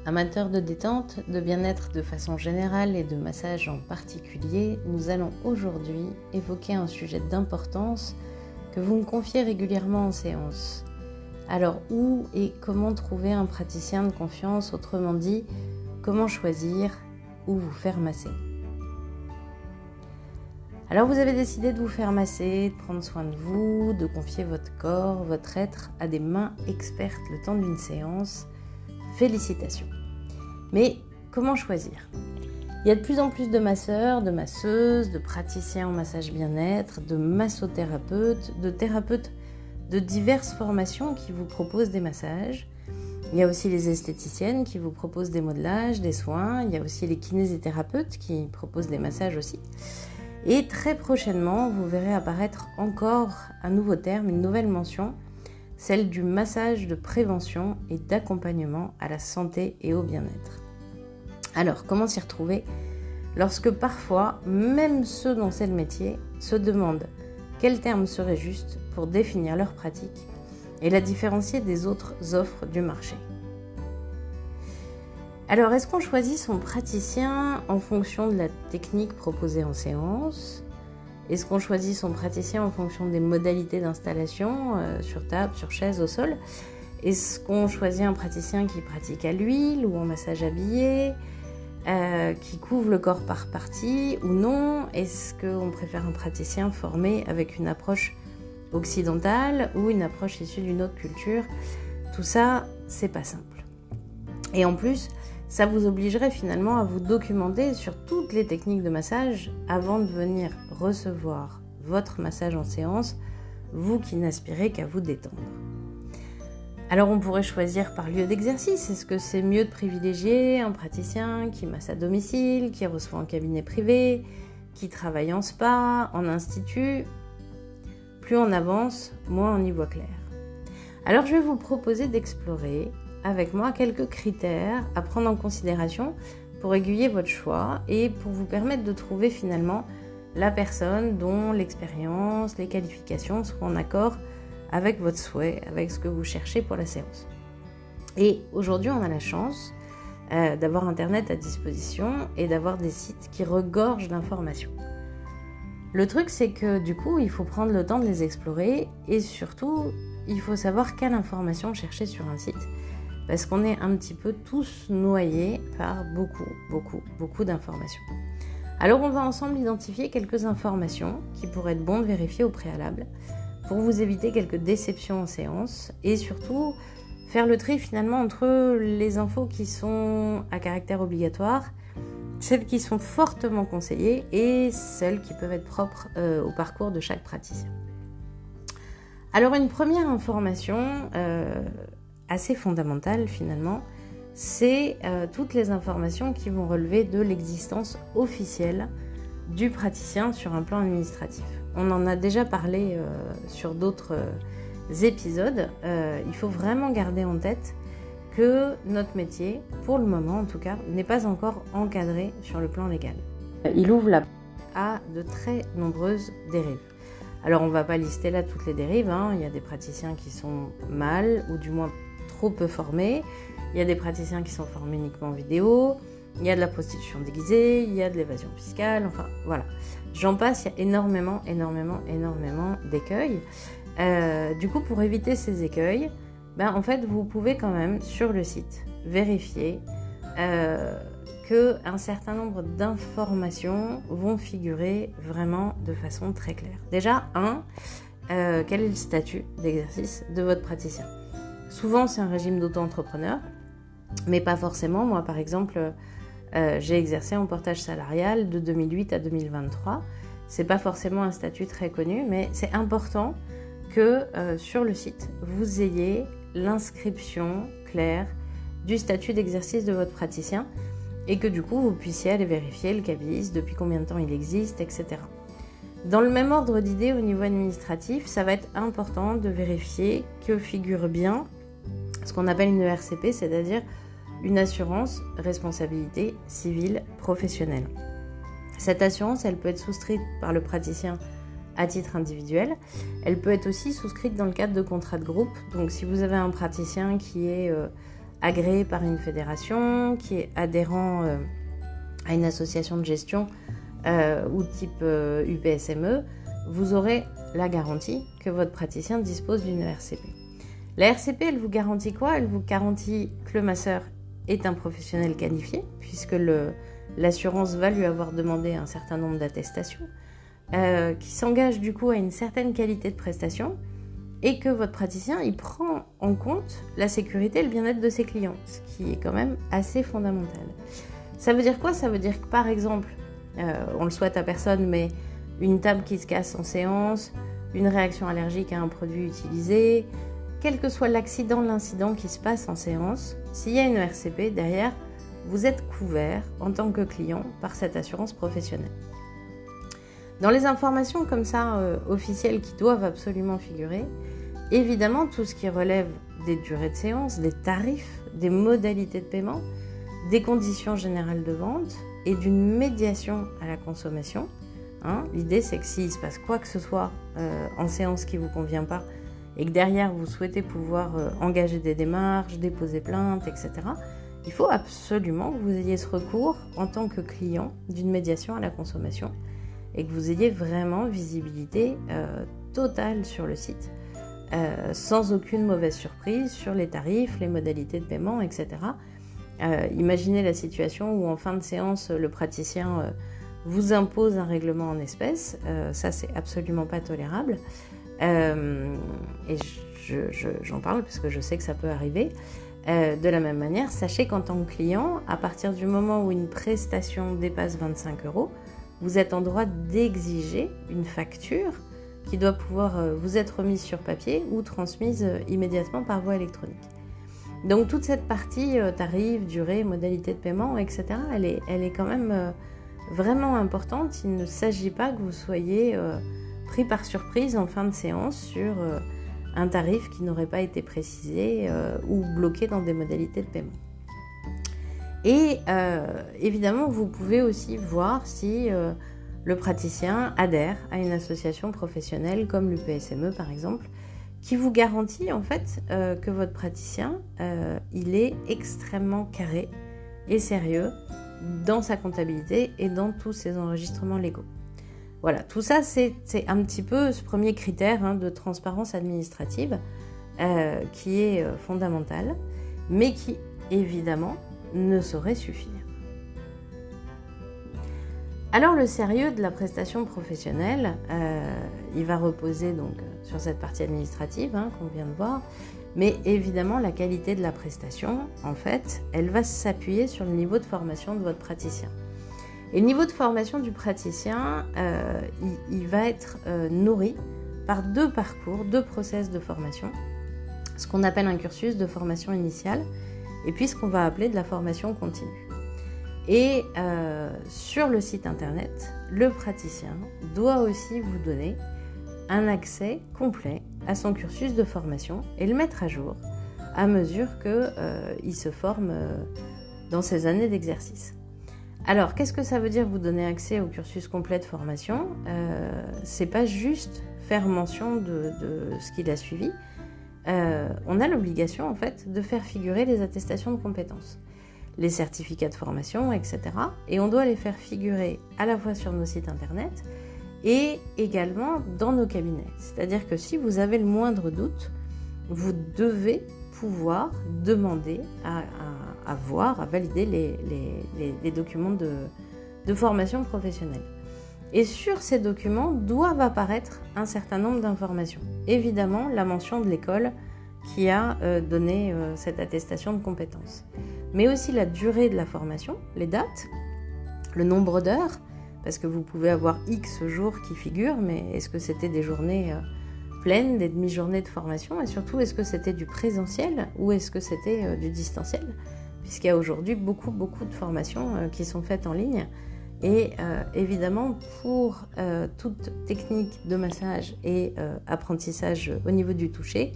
Amateurs de détente, de bien-être de façon générale et de massage en particulier, nous allons aujourd'hui évoquer un sujet d'importance que vous me confiez régulièrement en séance. Alors où et comment trouver un praticien de confiance, autrement dit, comment choisir où vous faire masser? Alors vous avez décidé de vous faire masser, de prendre soin de vous, de confier votre corps, votre être à des mains expertes le temps d'une séance. Félicitations. Mais comment choisir? Il y a de plus en plus de masseurs, de masseuses, de praticiens en massage bien-être, de massothérapeutes, de thérapeutes de diverses formations qui vous proposent des massages. Il y a aussi les esthéticiennes qui vous proposent des modelages, des soins. Il y a aussi les kinésithérapeutes qui proposent des massages aussi. Et très prochainement, vous verrez apparaître encore un nouveau terme, une nouvelle mention, celle du massage de prévention et d'accompagnement à la santé et au bien-être. Alors, comment s'y retrouver lorsque parfois, même ceux dont c'est le métier, se demandent quel terme serait juste pour définir leur pratique et la différencier des autres offres du marché? Alors, est-ce qu'on choisit son praticien en fonction de la technique proposée en séance ? Est-ce qu'on choisit son praticien en fonction des modalités d'installation, sur table, sur chaise, au sol ? Est-ce qu'on choisit un praticien qui pratique à l'huile ou en massage habillé, qui couvre le corps par partie ou non ? Est-ce qu'on préfère un praticien formé avec une approche occidentale ou une approche issue d'une autre culture ? Tout ça, c'est pas simple. Et en plus, ça vous obligerait finalement à vous documenter sur toutes les techniques de massage avant de venir recevoir votre massage en séance, vous qui n'aspirez qu'à vous détendre. Alors on pourrait choisir par lieu d'exercice. Est-ce que c'est mieux de privilégier un praticien qui masse à domicile, qui reçoit en cabinet privé, qui travaille en spa, en institut ? Plus on avance, moins on y voit clair. Alors je vais vous proposer d'explorer avec moi quelques critères à prendre en considération pour aiguiller votre choix et pour vous permettre de trouver finalement la personne dont l'expérience, les qualifications seront en accord avec votre souhait, avec ce que vous cherchez pour la séance. Et aujourd'hui, on a la chance d'avoir Internet à disposition et d'avoir des sites qui regorgent d'informations. Le truc, c'est que du coup, il faut prendre le temps de les explorer et surtout, il faut savoir quelle information chercher sur un site. Parce qu'on est un petit peu tous noyés par beaucoup d'informations. Alors on va ensemble identifier quelques informations qui pourraient être bon de vérifier au préalable pour vous éviter quelques déceptions en séance et surtout faire le tri finalement entre les infos qui sont à caractère obligatoire, celles qui sont fortement conseillées et celles qui peuvent être propres au parcours de chaque praticien. Alors une première information assez fondamentale finalement, c'est toutes les informations qui vont relever de l'existence officielle du praticien sur un plan administratif. On en a déjà parlé sur d'autres épisodes. Il faut vraiment garder en tête que notre métier, pour le moment en tout cas, n'est pas encore encadré sur le plan légal. Il ouvre la porte à de très nombreuses dérives. Alors on ne va pas lister là toutes les dérives, hein. Il y a des praticiens qui sont mal ou du moins trop peu formés, il y a des praticiens qui sont formés uniquement en vidéo, il y a de la prostitution déguisée, il y a de l'évasion fiscale, enfin voilà. J'en passe, il y a énormément d'écueils. Du coup, pour éviter ces écueils, en fait, vous pouvez quand même sur le site vérifier qu'un certain nombre d'informations vont figurer vraiment de façon très claire. Déjà, quel est le statut d'exercice de votre praticien ? Souvent, c'est un régime d'auto-entrepreneur, mais pas forcément. Moi, par exemple, j'ai exercé en portage salarial de 2008 à 2023. C'est pas forcément un statut très connu, mais c'est important que sur le site, vous ayez l'inscription claire du statut d'exercice de votre praticien et que du coup, vous puissiez aller vérifier le cabis, depuis combien de temps il existe, etc. Dans le même ordre d'idées au niveau administratif, ça va être important de vérifier que figure bien ce qu'on appelle une ERCP, c'est-à-dire une assurance responsabilité civile professionnelle. Cette assurance, elle peut être souscrite par le praticien à titre individuel. Elle peut être aussi souscrite dans le cadre de contrats de groupe. Donc si vous avez un praticien qui est agréé par une fédération, qui est adhérent à une association de gestion ou type UPSME, vous aurez la garantie que votre praticien dispose d'une RCP. La RCP, elle vous garantit quoi? Elle vous garantit que le masseur est un professionnel qualifié, puisque l'assurance va lui avoir demandé un certain nombre d'attestations, qui s'engage du coup à une certaine qualité de prestation, et que votre praticien, il prend en compte la sécurité et le bien-être de ses clients, ce qui est quand même assez fondamental. Ça veut dire quoi? Ça veut dire que par exemple, on le souhaite à personne, mais une table qui se casse en séance, une réaction allergique à un produit utilisé, quel que soit l'accident, l'incident qui se passe en séance, s'il y a une RCP derrière, vous êtes couvert en tant que client par cette assurance professionnelle. Dans les informations comme ça officielles qui doivent absolument figurer, évidemment tout ce qui relève des durées de séance, des tarifs, des modalités de paiement, des conditions générales de vente et d'une médiation à la consommation. L'idée c'est que s'il se passe quoi que ce soit en séance qui ne vous convient pas et que derrière vous souhaitez pouvoir engager des démarches, déposer plainte, etc., il faut absolument que vous ayez ce recours en tant que client d'une médiation à la consommation et que vous ayez vraiment visibilité totale sur le site, sans aucune mauvaise surprise sur les tarifs, les modalités de paiement, etc. Imaginez la situation où en fin de séance, le praticien vous impose un règlement en espèces, ça c'est absolument pas tolérable, et j'en parle parce que je sais que ça peut arriver. De la même manière, sachez qu'en tant que client, à partir du moment où une prestation dépasse 25 €, vous êtes en droit d'exiger une facture qui doit pouvoir vous être remise sur papier ou transmise immédiatement par voie électronique. Donc toute cette partie tarif, durée, modalité de paiement, etc., elle est quand même vraiment importante. Il ne s'agit pas que vous soyez pris par surprise en fin de séance sur un tarif qui n'aurait pas été précisé ou bloqué dans des modalités de paiement. Et évidemment, vous pouvez aussi voir si le praticien adhère à une association professionnelle comme l'UPSME par exemple, qui vous garantit en fait que votre praticien, il est extrêmement carré et sérieux dans sa comptabilité et dans tous ses enregistrements légaux. Voilà, tout ça c'est un petit peu ce premier critère de transparence administrative qui est fondamental, mais qui évidemment ne saurait suffire. Alors le sérieux de la prestation professionnelle, il va reposer donc sur cette partie administrative qu'on vient de voir, mais évidemment la qualité de la prestation, en fait, elle va s'appuyer sur le niveau de formation de votre praticien. Et le niveau de formation du praticien, il va être nourri par deux parcours, deux process de formation, ce qu'on appelle un cursus de formation initiale et puis ce qu'on va appeler de la formation continue. Et sur le site internet, le praticien doit aussi vous donner un accès complet à son cursus de formation et le mettre à jour à mesure qu'il se forme dans ses années d'exercice. Alors, qu'est-ce que ça veut dire vous donner accès au cursus complet de formation? C'est pas juste faire mention de ce qu'il a suivi. On a l'obligation en fait de faire figurer les attestations de compétences, les certificats de formation, etc. Et on doit les faire figurer à la fois sur nos sites internet et également dans nos cabinets. C'est-à-dire que si vous avez le moindre doute, vous devez pouvoir demander à voir, à valider les documents de formation professionnelle. Et sur ces documents doivent apparaître un certain nombre d'informations. Évidemment, la mention de l'école qui a donné cette attestation de compétences. Mais aussi la durée de la formation, les dates, le nombre d'heures, parce que vous pouvez avoir X jours qui figurent, mais est-ce que c'était des journées pleines, des demi-journées de formation? Et surtout, est-ce que c'était du présentiel ou est-ce que c'était du distanciel? Puisqu'il y a aujourd'hui beaucoup de formations qui sont faites en ligne. Et évidemment, pour toute technique de massage et apprentissage au niveau du toucher,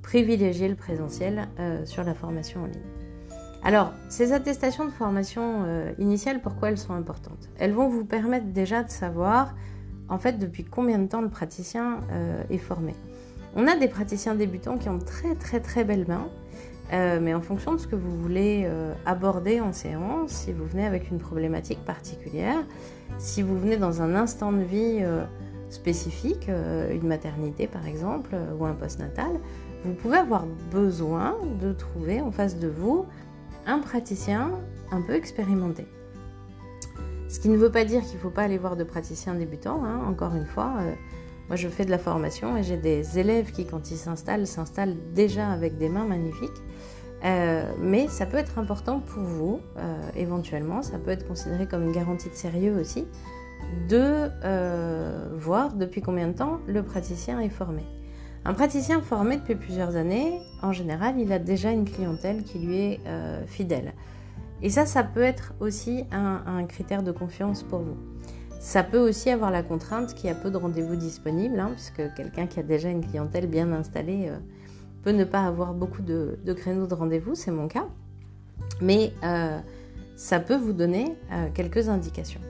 privilégier le présentiel sur la formation en ligne. Alors, ces attestations de formation initiale, pourquoi elles sont importantes? Elles vont vous permettre déjà de savoir, en fait, depuis combien de temps le praticien est formé. On a des praticiens débutants qui ont très belles mains mais en fonction de ce que vous voulez aborder en séance, si vous venez avec une problématique particulière, si vous venez dans un instant de vie spécifique, une maternité par exemple, ou un postnatal, vous pouvez avoir besoin de trouver en face de vous un praticien un peu expérimenté. Ce qui ne veut pas dire qu'il ne faut pas aller voir de praticiens débutants, hein. Encore une fois, moi je fais de la formation et j'ai des élèves qui, quand ils s'installent déjà avec des mains magnifiques. Mais ça peut être important pour vous, éventuellement, ça peut être considéré comme une garantie de sérieux aussi, de voir depuis combien de temps le praticien est formé. Un praticien formé depuis plusieurs années, en général, il a déjà une clientèle qui lui est fidèle. Et ça peut être aussi un critère de confiance pour vous. Ça peut aussi avoir la contrainte qu'il y a peu de rendez-vous disponibles, hein, puisque quelqu'un qui a déjà une clientèle bien installée peut ne pas avoir beaucoup de créneaux de rendez-vous, c'est mon cas. Mais ça peut vous donner quelques indications.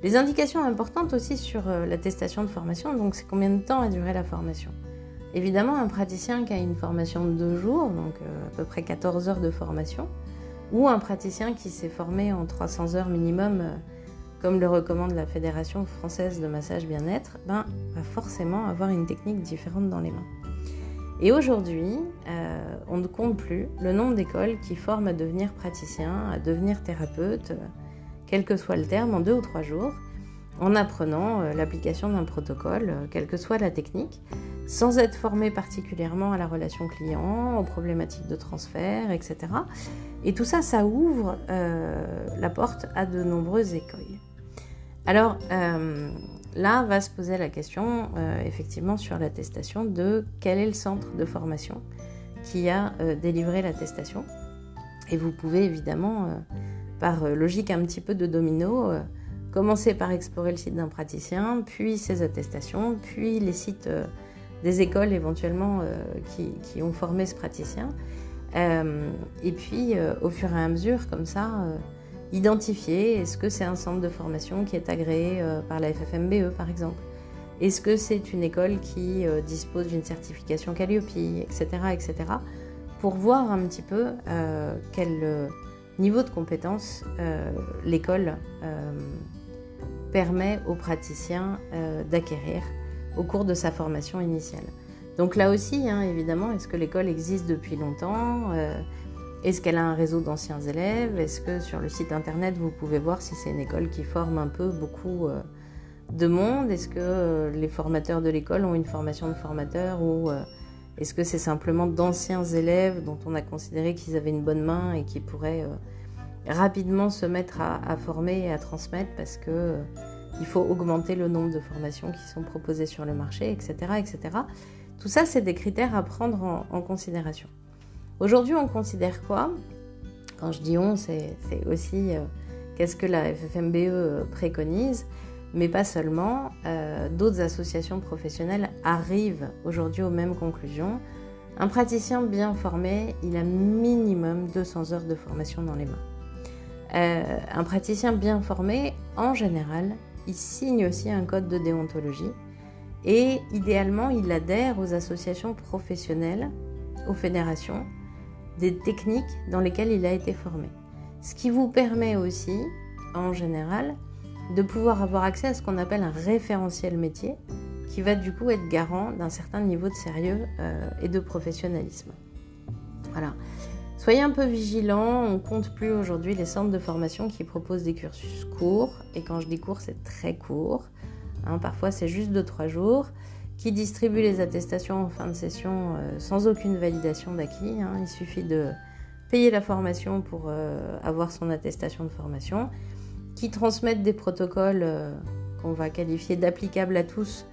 Les indications importantes aussi sur l'attestation de formation, donc c'est combien de temps a duré la formation. Évidemment, un praticien qui a une formation de 2 jours, donc à peu près 14 heures de formation, ou un praticien qui s'est formé en 300 heures minimum, comme le recommande la Fédération française de massage bien-être, va forcément avoir une technique différente dans les mains. Et aujourd'hui, on ne compte plus le nombre d'écoles qui forment à devenir praticien, à devenir thérapeute, quel que soit le terme, en 2 ou 3 jours, en apprenant l'application d'un protocole, quelle que soit la technique, sans être formé particulièrement à la relation client, aux problématiques de transfert, etc. Et tout ça, ça ouvre la porte à de nombreuses écoles. Alors, là, va se poser la question, effectivement, sur l'attestation de quel est le centre de formation qui a délivré l'attestation. Et vous pouvez évidemment, par logique un petit peu de domino, commencer par explorer le site d'un praticien, puis ses attestations, puis les sites des écoles éventuellement qui ont formé ce praticien. Et puis, au fur et à mesure, comme ça, identifier, est-ce que c'est un centre de formation qui est agréé par la FFMBE, par exemple? Est-ce que c'est une école qui dispose d'une certification Calliope, etc., etc., pour voir un petit peu quel niveau de compétence l'école permet aux praticiens d'acquérir au cours de sa formation initiale. Donc là aussi, hein, évidemment, est-ce que l'école existe depuis longtemps? Est-ce qu'elle a un réseau d'anciens élèves? Est-ce que sur le site internet, vous pouvez voir si c'est une école qui forme un peu beaucoup de monde? Est-ce que les formateurs de l'école ont une formation de formateur ou est-ce que c'est simplement d'anciens élèves dont on a considéré qu'ils avaient une bonne main et qui pourraient rapidement se mettre à former et à transmettre parce que il faut augmenter le nombre de formations qui sont proposées sur le marché, etc., etc. Tout ça, c'est des critères à prendre en considération. Aujourd'hui, on considère quoi? Quand je dis on, c'est aussi qu'est-ce que la FFMBE préconise, mais pas seulement. D'autres associations professionnelles arrivent aujourd'hui aux mêmes conclusions. Un praticien bien formé, il a minimum 200 heures de formation dans les mains. Un praticien bien formé, en général, il signe aussi un code de déontologie et idéalement, il adhère aux associations professionnelles, aux fédérations, des techniques dans lesquelles il a été formé. Ce qui vous permet aussi, en général, de pouvoir avoir accès à ce qu'on appelle un référentiel métier qui va du coup être garant d'un certain niveau de sérieux et de professionnalisme. Voilà. Soyez un peu vigilants, on ne compte plus aujourd'hui les centres de formation qui proposent des cursus courts, et quand je dis court, c'est très court, hein, parfois c'est juste 2-3 jours, qui distribuent les attestations en fin de session sans aucune validation d'acquis, hein. Il suffit de payer la formation pour avoir son attestation de formation, qui transmettent des protocoles qu'on va qualifier d'applicables à tous,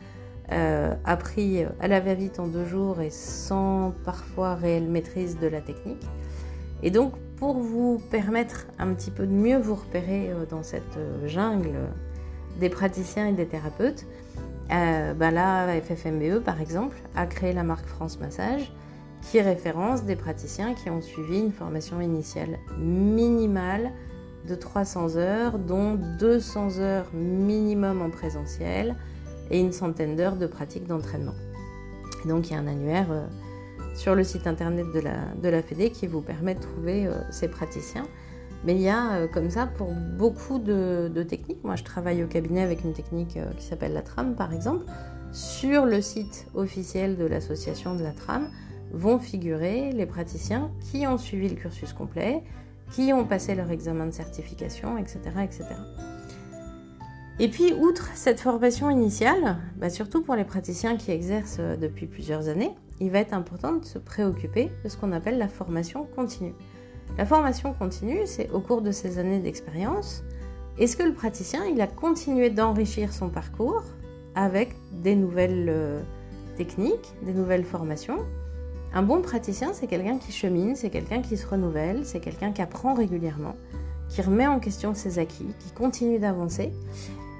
appris à la va-vite en 2 jours et sans parfois réelle maîtrise de la technique. Et donc, pour vous permettre un petit peu de mieux vous repérer dans cette jungle des praticiens et des thérapeutes, la FFMBE, par exemple, a créé la marque France Massage, qui référence des praticiens qui ont suivi une formation initiale minimale de 300 heures, dont 200 heures minimum en présentiel et une centaine d'heures de pratique d'entraînement. Et donc, il y a un annuaire sur le site internet de la Fédé qui vous permet de trouver ces praticiens. Mais il y a comme ça pour beaucoup de techniques. Moi, je travaille au cabinet avec une technique qui s'appelle la trame, par exemple. Sur le site officiel de l'association de la trame vont figurer les praticiens qui ont suivi le cursus complet, qui ont passé leur examen de certification, etc. etc. Et puis, outre cette formation initiale, surtout pour les praticiens qui exercent depuis plusieurs années, il va être important de se préoccuper de ce qu'on appelle la formation continue. La formation continue, c'est au cours de ces années d'expérience, est-ce que le praticien il a continué d'enrichir son parcours avec des nouvelles techniques, des nouvelles formations? Un bon praticien, c'est quelqu'un qui chemine, c'est quelqu'un qui se renouvelle, c'est quelqu'un qui apprend régulièrement, qui remet en question ses acquis, qui continue d'avancer,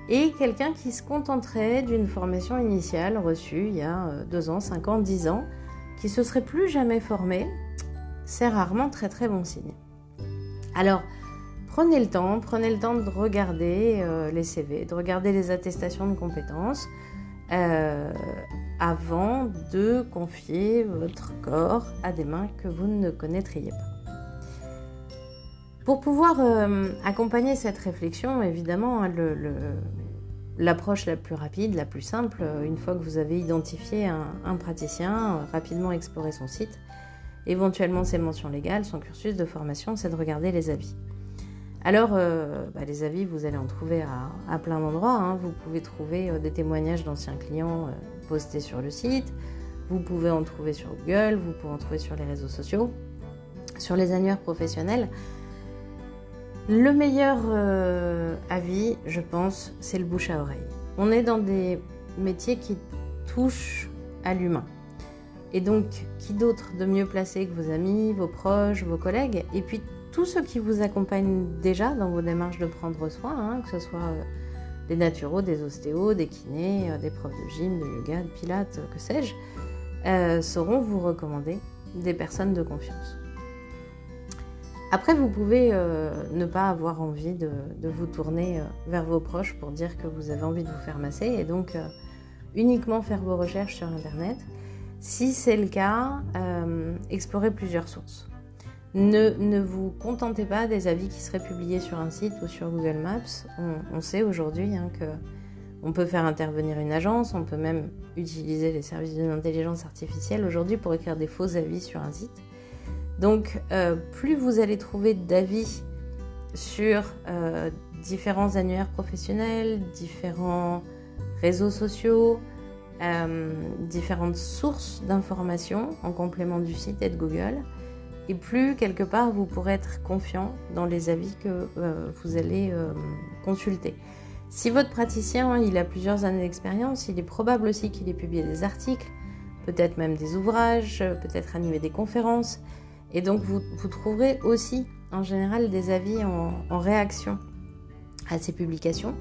et quelqu'un qui se contenterait d'une formation initiale reçue il y a 2 ans, 5 ans, 10 ans, qui ne se serait plus jamais formé, c'est rarement très très bon signe. Alors, prenez le temps de regarder les CV, de regarder les attestations de compétences avant de confier votre corps à des mains que vous ne connaîtriez pas. Pour pouvoir accompagner cette réflexion, évidemment, l'approche la plus rapide, la plus simple, une fois que vous avez identifié un praticien, rapidement explorer son site, éventuellement ses mentions légales, son cursus de formation, c'est de regarder les avis. Alors, les avis, vous allez en trouver à plein d'endroits. Hein. Vous pouvez trouver des témoignages d'anciens clients postés sur le site. Vous pouvez en trouver sur Google. Vous pouvez en trouver sur les réseaux sociaux. Sur les annuaires professionnels. Le meilleur avis, je pense, c'est le bouche à oreille. On est dans des métiers qui touchent à l'humain. Et donc, qui d'autre de mieux placé que vos amis, vos proches, vos collègues, et puis tous ceux qui vous accompagnent déjà dans vos démarches de prendre soin, hein, que ce soit des naturaux, des ostéos, des kinés, des profs de gym, de yoga, de pilates, que sais-je, sauront vous recommander des personnes de confiance. Après, vous pouvez ne pas avoir envie de vous tourner vers vos proches pour dire que vous avez envie de vous faire masser et donc uniquement faire vos recherches sur Internet. Si c'est le cas, explorez plusieurs sources. Ne vous contentez pas des avis qui seraient publiés sur un site ou sur Google Maps. On sait aujourd'hui qu'on peut faire intervenir une agence, on peut même utiliser les services d'une intelligence artificielle aujourd'hui pour écrire des faux avis sur un site. Donc, plus vous allez trouver d'avis sur différents annuaires professionnels, différents réseaux sociaux, différentes sources d'informations en complément du site et de Google, et plus quelque part vous pourrez être confiant dans les avis que vous allez consulter. Si votre praticien il a plusieurs années d'expérience, il est probable aussi qu'il ait publié des articles, peut-être même des ouvrages, peut-être animé des conférences, et donc vous trouverez aussi en général des avis en réaction à ces publications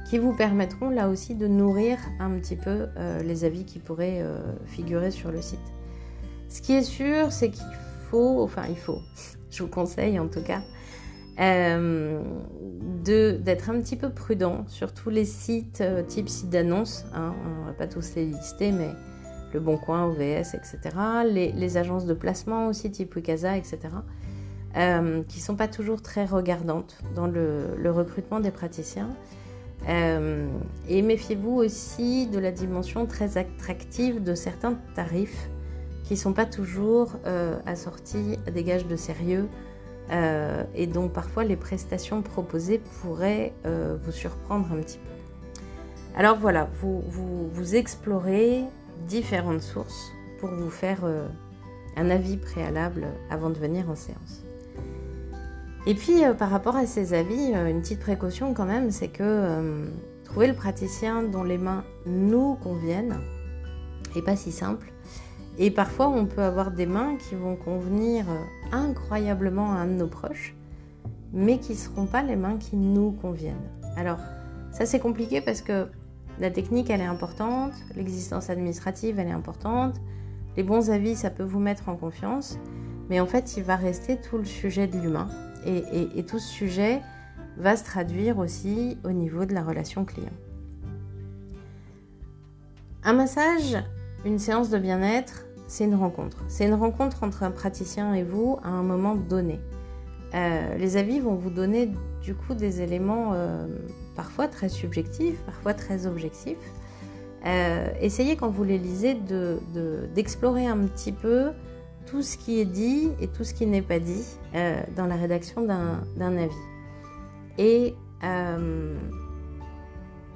qui vous permettront là aussi de nourrir un petit peu les avis qui pourraient figurer sur le site. Ce qui est sûr, c'est qu'il faut, je vous conseille en tout cas, d'être un petit peu prudent sur tous les sites type site d'annonce, hein, on ne va pas tous les lister, mais Le Bon Coin, OVS, etc. Les agences de placement aussi type Wikasa, etc. Qui ne sont pas toujours très regardantes dans le recrutement des praticiens. Et méfiez-vous aussi de la dimension très attractive de certains tarifs qui ne sont pas toujours assortis à des gages de sérieux et dont parfois les prestations proposées pourraient vous surprendre un petit peu. Alors voilà, vous explorez différentes sources pour vous faire un avis préalable avant de venir en séance. Et puis par rapport à ces avis, une petite précaution quand même, c'est que trouver le praticien dont les mains nous conviennent n'est pas si simple. Et parfois, on peut avoir des mains qui vont convenir incroyablement à un de nos proches, mais qui ne seront pas les mains qui nous conviennent. Alors, ça c'est compliqué parce que la technique, elle est importante, l'existence administrative, elle est importante, les bons avis, ça peut vous mettre en confiance, mais en fait, il va rester tout le sujet de l'humain. Et tout ce sujet va se traduire aussi au niveau de la relation client. Un massage, une séance de bien-être, c'est une rencontre. C'est une rencontre entre un praticien et vous à un moment donné. Les avis vont vous donner du coup des éléments parfois très subjectifs, parfois très objectifs. Essayez quand vous les lisez d'explorer un petit peu tout ce qui est dit et tout ce qui n'est pas dit dans la rédaction d'un avis. Et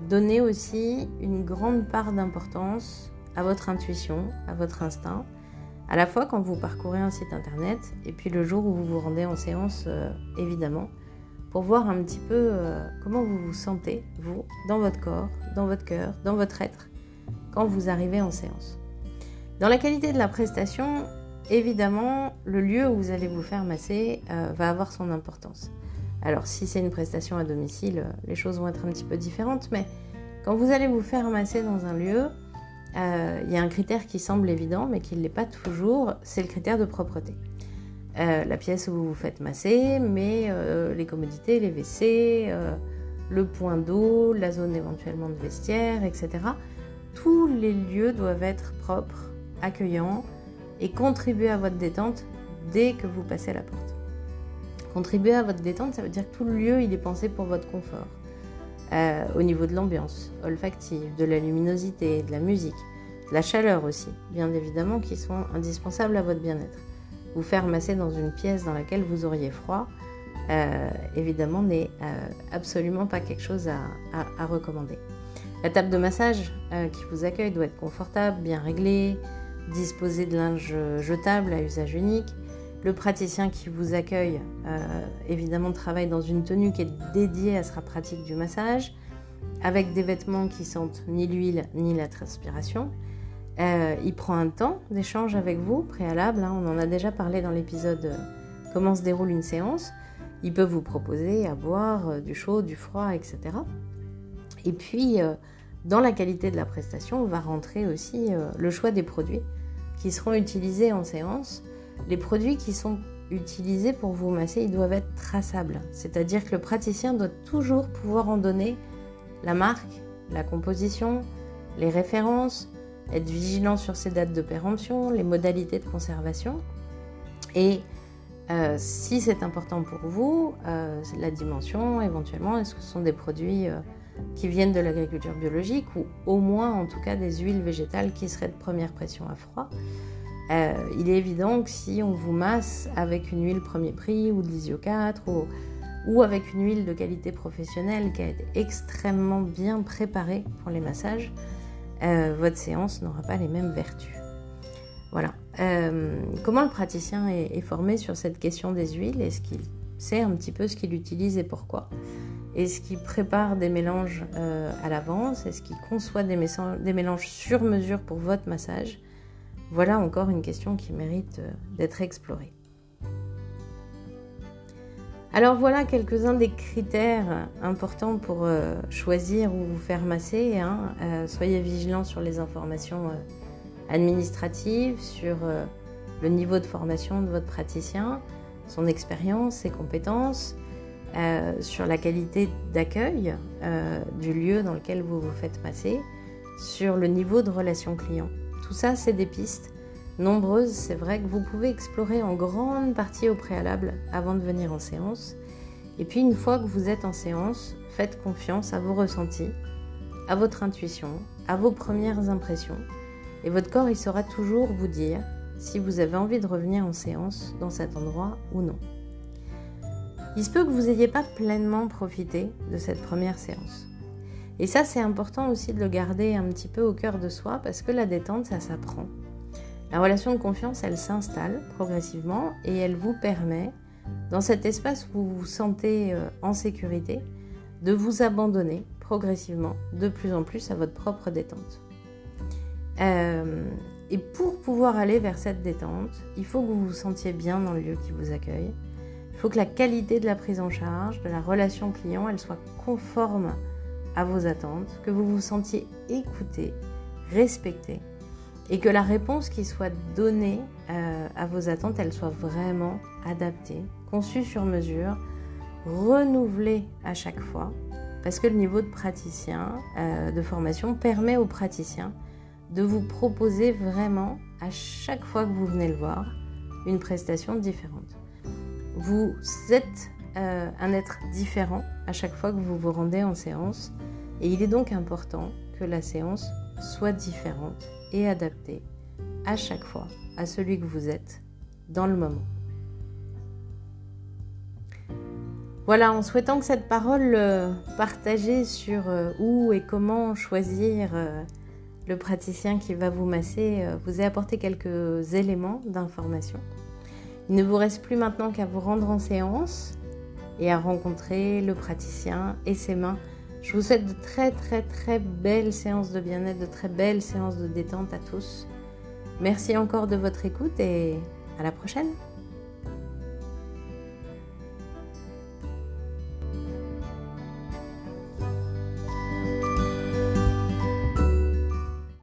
donnez aussi une grande part d'importance à votre intuition, à votre instinct, à la fois quand vous parcourez un site internet et puis le jour où vous vous rendez en séance, évidemment, pour voir un petit peu comment vous vous sentez, vous, dans votre corps, dans votre cœur, dans votre être, quand vous arrivez en séance. Dans la qualité de la prestation, évidemment, le lieu où vous allez vous faire masser va avoir son importance. Alors, si c'est une prestation à domicile, les choses vont être un petit peu différentes, mais quand vous allez vous faire masser dans un lieu, il y a un critère qui semble évident, mais qui ne l'est pas toujours, c'est le critère de propreté. La pièce où vous vous faites masser, mais les commodités, les WC, le point d'eau, la zone éventuellement de vestiaire, etc. Tous les lieux doivent être propres, accueillants et contribuer à votre détente dès que vous passez la porte. Contribuer à votre détente, ça veut dire que tout le lieu, il est pensé pour votre confort. Au niveau de l'ambiance olfactive, de la luminosité, de la musique, de la chaleur aussi, bien évidemment, qui sont indispensables à votre bien-être. Vous faire masser dans une pièce dans laquelle vous auriez froid, évidemment, n'est absolument pas quelque chose à recommander. La table de massage qui vous accueille doit être confortable, bien réglée, disposée de linge jetable à usage unique. Le praticien qui vous accueille, évidemment, travaille dans une tenue qui est dédiée à sa pratique du massage, avec des vêtements qui sentent ni l'huile ni la transpiration. Il prend un temps d'échange avec vous, préalable, on en a déjà parlé dans l'épisode comment se déroule une séance. Il peut vous proposer à boire du chaud, du froid, etc. Et puis, dans la qualité de la prestation, va rentrer aussi le choix des produits qui seront utilisés en séance. Les produits qui sont utilisés pour vous masser, ils doivent être traçables. C'est-à-dire que le praticien doit toujours pouvoir en donner la marque, la composition, les références, être vigilant sur ses dates de péremption, les modalités de conservation. Et si c'est important pour vous, la dimension éventuellement, est-ce que ce sont des produits qui viennent de l'agriculture biologique ou au moins en tout cas des huiles végétales qui seraient de première pression à froid. Il est évident que si on vous masse avec une huile premier prix ou de l'Isio 4 ou avec une huile de qualité professionnelle qui a été extrêmement bien préparée pour les massages, votre séance n'aura pas les mêmes vertus. Voilà. Comment le praticien est formé sur cette question des huiles? Est-ce qu'il sait un petit peu ce qu'il utilise et pourquoi? Est-ce qu'il prépare des mélanges à l'avance? Est-ce qu'il conçoit des mélanges sur mesure pour votre massage? Voilà encore une question qui mérite d'être explorée. Alors voilà quelques-uns des critères importants pour choisir où vous faire masser. Soyez vigilants sur les informations administratives, sur le niveau de formation de votre praticien, son expérience, ses compétences, sur la qualité d'accueil du lieu dans lequel vous vous faites masser, sur le niveau de relation client. Tout ça, c'est des pistes nombreuses, c'est vrai, que vous pouvez explorer en grande partie au préalable avant de venir en séance. Et puis, une fois que vous êtes en séance, faites confiance à vos ressentis, à votre intuition, à vos premières impressions. Et votre corps, il saura toujours vous dire si vous avez envie de revenir en séance dans cet endroit ou non. Il se peut que vous n'ayez pas pleinement profité de cette première séance. Et ça, c'est important aussi de le garder un petit peu au cœur de soi parce que la détente, ça s'apprend. La relation de confiance, elle s'installe progressivement et elle vous permet, dans cet espace où vous vous sentez en sécurité, de vous abandonner progressivement de plus en plus à votre propre détente. Et pour pouvoir aller vers cette détente, il faut que vous vous sentiez bien dans le lieu qui vous accueille. Il faut que la qualité de la prise en charge, de la relation client, elle soit conforme à vos attentes, que vous vous sentiez écouté, respecté, et que la réponse qui soit donnée à vos attentes, elle soit vraiment adaptée, conçue sur mesure, renouvelée à chaque fois, parce que le niveau de praticien, de formation, permet aux praticiens de vous proposer vraiment à chaque fois que vous venez le voir, une prestation différente. Vous êtes un être différent à chaque fois que vous vous rendez en séance et il est donc important que la séance soit différente et adaptée à chaque fois à celui que vous êtes dans le moment. Voilà, en souhaitant que cette parole partagée sur où et comment choisir le praticien qui va vous masser vous ait apporté quelques éléments d'information. Il ne vous reste plus maintenant qu'à vous rendre en séance et à rencontrer le praticien et ses mains. Je vous souhaite de très belles séances de bien-être, de très belles séances de détente à tous. Merci encore de votre écoute et à la prochaine.